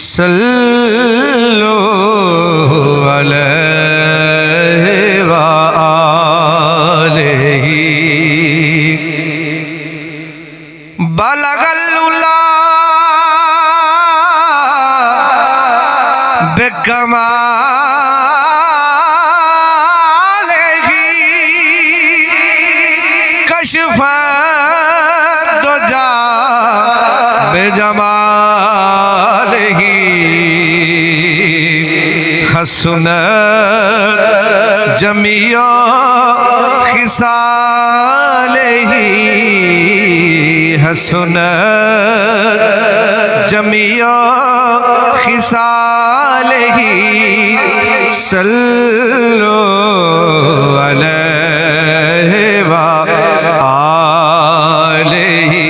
सल्लु अलैहि व आलिहि बलगल उला बेकमालिही कशफ़ दुजा बेजमालिही हसनत जमिया खिसालिही हसनत जमिया खिसालिही सल्लु अलैहि व आलिहि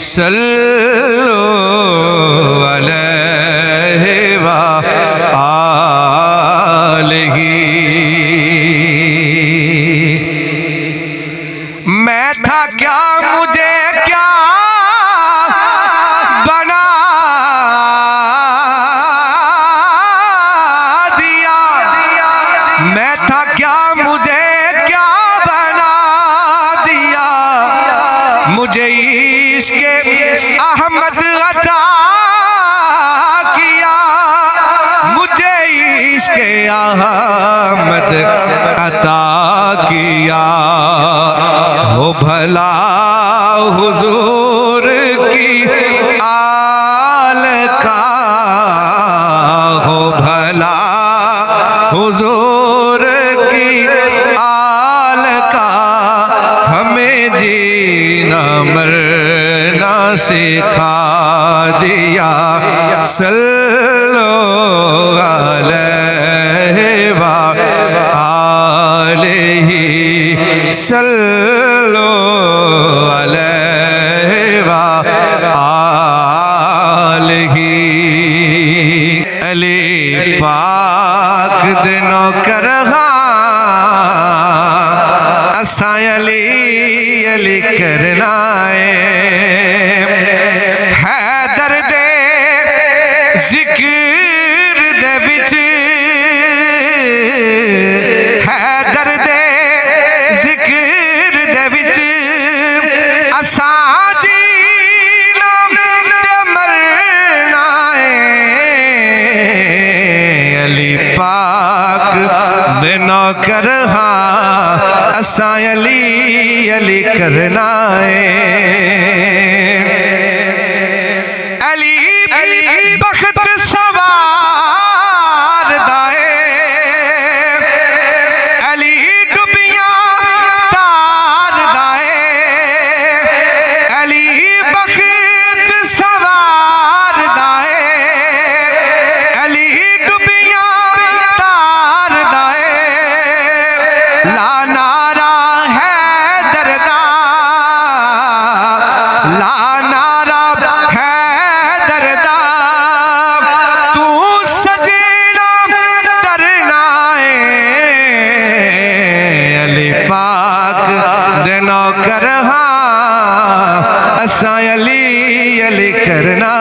सल्लु अलैहि व आलिहि। मैं था क्या मुझे क्या बना दिया, मैं था क्या मुझे क्या बना दिया, मुझे इश्क़ अहमद अता किया, मुझे इश्क़ अहमद अता किया। हो भला हुजूर की आल का, हो भला हुजूर की आल का, हमें जीना मरना सिखा दिया। सल्लु अलैहि व आलिहि सल्लु अलैहि व आलिहि। अली पाक दे नौकर असां अली अली करना है दर्द जिक्र दे विच है दर्द जिक्र दे विच असां जीना ते मरना है। अली पाक दे नौकर असां अली अली करना है। अली बख्त सवार दाए, अली डुबियां तार दाए, अली बख्त सवार दाए, अली डुबियां तार दाए। ला नारा है दरदा, ला नारा है दरदा, तू सजना करना है। अली पाक दे नौकर असां अली अली करना